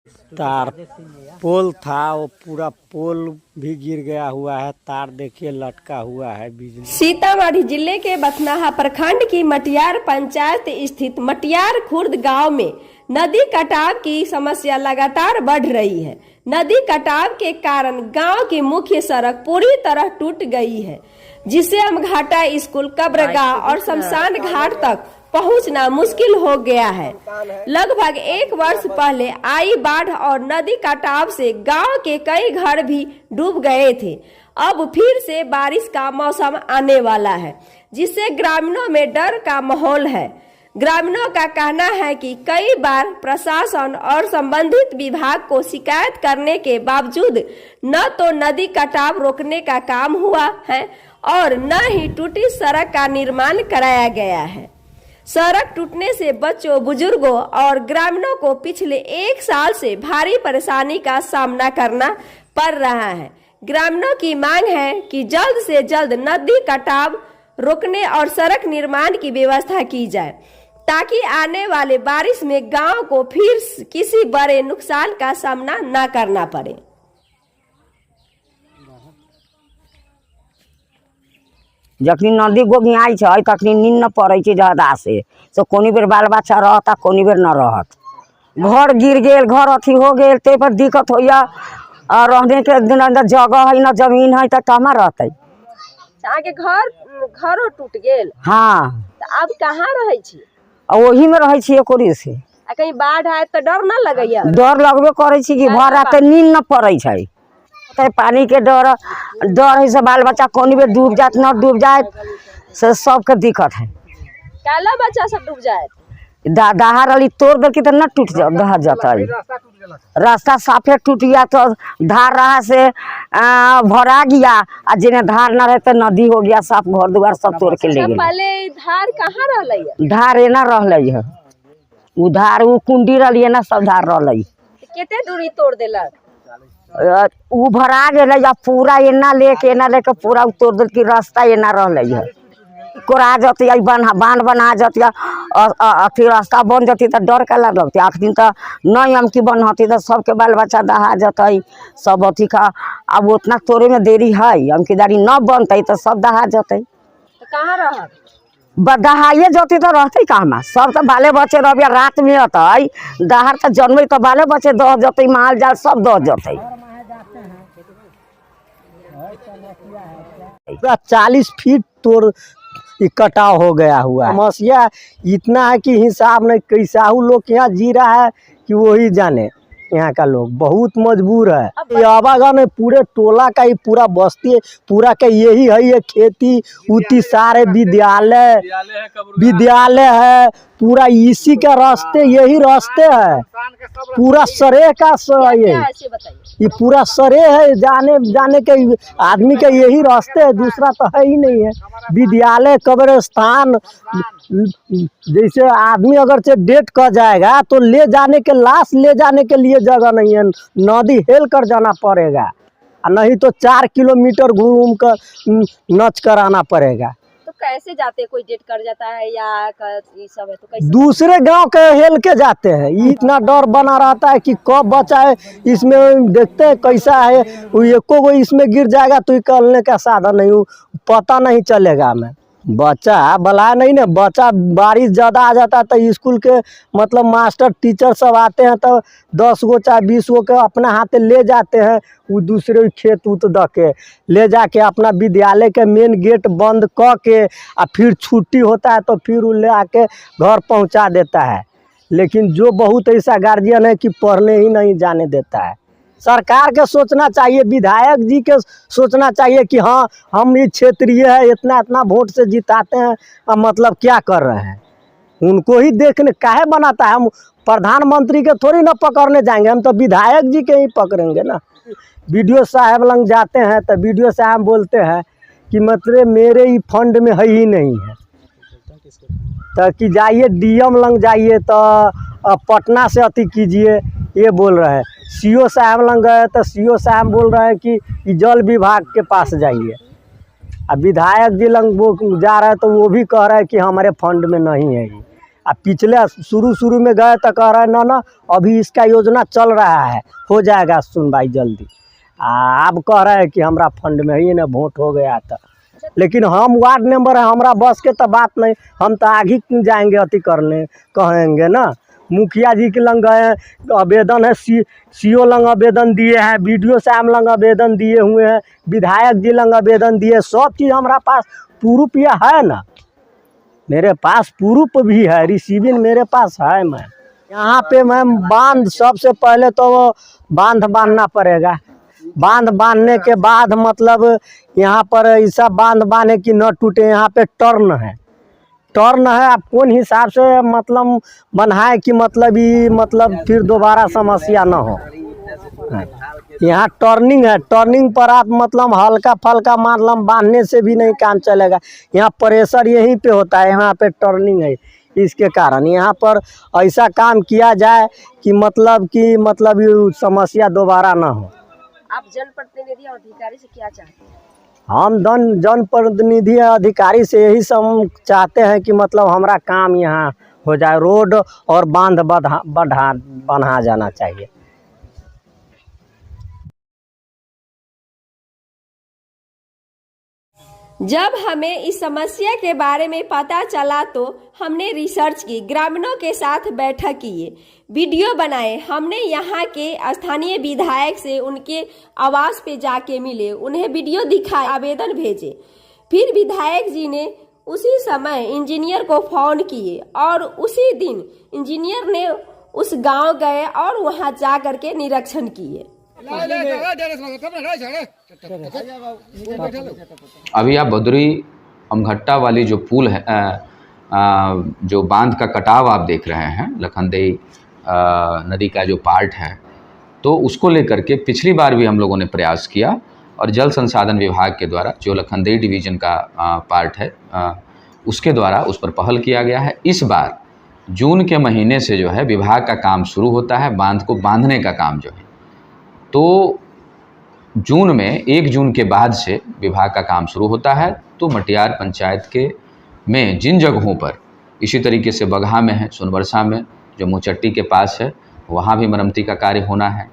तार पोल था, वो पूरा पोल भी गिर गया हुआ है। तार देखिए लटका हुआ है बिजली। सीतामढ़ी जिले के बथनाहा प्रखंड की मटियार पंचायत स्थित मटियार खुर्द गांव में नदी कटाव की समस्या लगातार बढ़ रही है। नदी कटाव के कारण गांव की मुख्य सड़क पूरी तरह टूट गई है, जिससे अमघाटा स्कूल, कब्रगाह और शमशान घाट तक पहुंचना मुश्किल हो गया है। लगभग 1 वर्ष पहले आई बाढ़ और नदी कटाव से गांव के कई घर भी डूब गए थे। अब फिर से बारिश का मौसम आने वाला है, जिससे ग्रामीणों में डर का माहौल है। ग्रामीणों का कहना है कि कई बार प्रशासन और संबंधित विभाग को शिकायत करने के बावजूद न तो नदी कटाव रोकने का काम हुआ है और न ही टूटी सड़क का निर्माण कराया गया है। सड़क टूटने से बच्चों, बुजुर्गों और ग्रामीणों को पिछले 1 साल से भारी परेशानी का सामना करना पड़ रहा है। ग्रामीणों की मांग है कि जल्द से जल्द नदी कटाव रोकने और सड़क निर्माण की व्यवस्था की जाए, ताकि आने वाले बारिश में गांव को फिर किसी बड़े नुकसान का सामना न करना पड़े। जखनी नदी गोगियाई है तखनी नींद न पड़े ज्यादा से, तो कोनी बेर बाल बच्चा रहता, कोनी बेर न रहत। घर गिर गेल, घर अथी हो गेल, ते पर दिक्कत हो या रहने के अंदर जगह है न जमीन है, तो कहाँ रहते। आगे घरो टूट गेल। हाँ, तो अब कहाँ रहे छी? वही में रहे छी एकोरी से। कहीं बाढ़ आए तो डर न लगैया? डर लगबे करे छी कि भर रात नींद न पड़े छै। पानी के डर है से बाल बच्चा कोनी बेर डूब जात न डूब जाए, से सबके दिक्कत है। काला बच्चा सब डूब जाए? दहार वाली तोड़ दे तो न टूट दहा जाता है। रास्ता साफे टूट गया तो धार रहा से भरा गया, और जिन्हें धार न रहे तो नदी हो गया, साफ घर दुआर सब तोड़ के ले गए। पहले धार कहाँ रहले? धार एना रहले है, उधार वो कुंडी रही ना, सब धार रहले। कितने दूरी तोड़ देलक? उ भरा गए या पूरा एना लेके पूरा तोड़ दिल की रास्ता एना रहले है। कोरा जाती बांध बना जाती, अथी रास्ता बन जाती तो डर का लगती। आख दिन तो नहीं हम की बन होती तो सबके बाल बच्चा दहा जाता, सब अथी का। अब उतना तोड़े में देरी है, हम की दारी न बनते तो सब दहा जाते। तो कहाँ रह दहाइए जाती तो रहते कहाँ? सब तो बाले बच्चे रह रात में अतई, दहार तो जन्मे तो बाले बच्चे दह जाते, माल जाल सब दह जाते। 40 फीट तोड़ कटाव हो गया हुआ है। समस्या इतना है कि हिसाब नहीं। कैसाहू लोग यहाँ जी रहा है कि वही जाने। यहाँ का लोग बहुत मजबूर है। आवागमन पूरे टोला का ही, पूरा बस्ती पूरा का यही है, ये खेती उती सारे विद्यालय है, पूरा इसी का रास्ते, यही रास्ते है। पूरा सरे का ये पूरा सरे है, जाने के आदमी के यही रास्ते है, दूसरा तो है ही नहीं है। विद्यालय, कब्रिस्तान, जैसे आदमी अगर से डेट कर जाएगा तो ले जाने के, लाश ले जाने के लिए जगह नहीं है, नदी हेल कर जाना पड़ेगा, नहीं तो 4 किलोमीटर घूम कर नच कर आना पड़ेगा। तो कैसे जाते? कोई डेट कर जाता है या ये सब है तो कैसे? दूसरे गांव के हेल के जाते हैं। इतना डर बना रहता है कि कब बचा है, इसमें देखते हैं कैसा है। एको को इसमें गिर जाएगा तो निकलने का साधन नहीं, पता नहीं चलेगा। हमें बच्चा बला नहीं ना, बच्चा बारिश ज़्यादा आ जाता है तो स्कूल के मतलब मास्टर टीचर सब आते हैं तो 10 गो चाहे 20 गो के अपना हाथ ले जाते हैं। वो दूसरे खेत उत द के ले जाके अपना विद्यालय के मेन गेट बंद क के, और फिर छुट्टी होता है तो फिर वो ले आके घर पहुंचा देता है। लेकिन जो बहुत ऐसा गार्जियन है कि पढ़ने ही नहीं जाने देता है। सरकार के सोचना चाहिए, विधायक जी के सोचना चाहिए कि हाँ, हम ये क्षेत्रीय है, इतना वोट से जिताते हैं, मतलब क्या कर रहे हैं। उनको ही देखने काहे बनाता है। हम प्रधानमंत्री के थोड़ी ना पकड़ने जाएंगे, हम तो विधायक जी के ही पकड़ेंगे ना। बीडीओ साहब लंग जाते हैं तो बीडीओ साहब बोलते हैं कि मतलब मेरे ही फंड में है ही नहीं है, तो कि जाइए डीएम लंग जाइए तो पटना से अति कीजिए, ये बोल रहे हैं। सीओ साहब लंग गए तो सीओ साहब बोल रहे हैं कि जल विभाग के पास जाइए। अब विधायक जी लंग वो जा रहे हैं तो वो भी कह रहे हैं कि हमारे फंड में नहीं है। अब पिछले शुरू में गए तो कह रहे ना अभी इसका योजना चल रहा है, हो जाएगा सुनवाई जल्दी। अब कह रहे हैं कि हमरा फंड में ही ना वोट हो गया था, लेकिन हम वार्ड मेंबर है, हमरा बस के तो बात नहीं, हम तो आगे जाएंगे अति करने कहेंगे ना। मुखिया जी के लंग गए, आवेदन है, सीओ लंग आवेदन दिए हैं, BDO साहब लंग आवेदन दिए हुए हैं, विधायक जी लंग आवेदन दिए, सब चीज़ हमारा पास प्रूफ ये है ना, मेरे पास प्रूफ भी है, रिसीविंग मेरे पास है। मैं यहाँ पे मैम बांध, सबसे पहले तो बांध बांधना पड़ेगा। बांध बांधने के बाद मतलब यहाँ पर ऐसा बांध बांधे कि न टूटे। यहाँ पे टर्न है, आप कौन हिसाब से मतलब बनाए कि मतलब ये मतलब फिर दोबारा समस्या ना हो। यहाँ टर्निंग है, टर्निंग पर आप मतलब हल्का फल्का मतलब बांधने से भी नहीं काम चलेगा। यहाँ प्रेशर यहीं पे होता है, यहाँ पे टर्निंग है, इसके कारण यहाँ पर ऐसा काम किया जाए कि मतलब ये समस्या दोबारा ना हो। आप जनप्रतिनिधि और अधिकारी से क्या चाहते हैं? हम जनप्रतिनिधि अधिकारी से यही सब चाहते हैं कि मतलब हमारा काम यहाँ हो जाए, रोड और बांध बना जाना चाहिए। जब हमें इस समस्या के बारे में पता चला तो हमने रिसर्च की, ग्रामीणों के साथ बैठक किए, वीडियो बनाए। हमने यहाँ के स्थानीय विधायक से उनके आवास पे जाके मिले, उन्हें वीडियो दिखाए, आवेदन भेजे। फिर विधायक जी ने उसी समय इंजीनियर को फोन किए और उसी दिन इंजीनियर ने उस गांव गए और वहां जा करके निरीक्षण किए। अभी आप बदुरी अमघट्टा वाली जो पुल है, जो बांध का कटाव आप देख रहे हैं, लखनदेई नदी का जो पार्ट है, तो उसको लेकर के पिछली बार भी हम लोगों ने प्रयास किया और जल संसाधन विभाग के द्वारा जो लखनदेई डिवीज़न का पार्ट है उसके द्वारा उस पर पहल किया गया है। इस बार जून के महीने से जो है विभाग का काम शुरू होता है, बांध को बांधने का काम जो है, तो जून में 1 जून के बाद से विभाग का काम शुरू होता है। तो मटियार पंचायत के में जिन जगहों पर इसी तरीके से बगहा में है, सोनबरसा में जो मुचट्टी के पास है, वहाँ भी मरम्मती का कार्य होना है।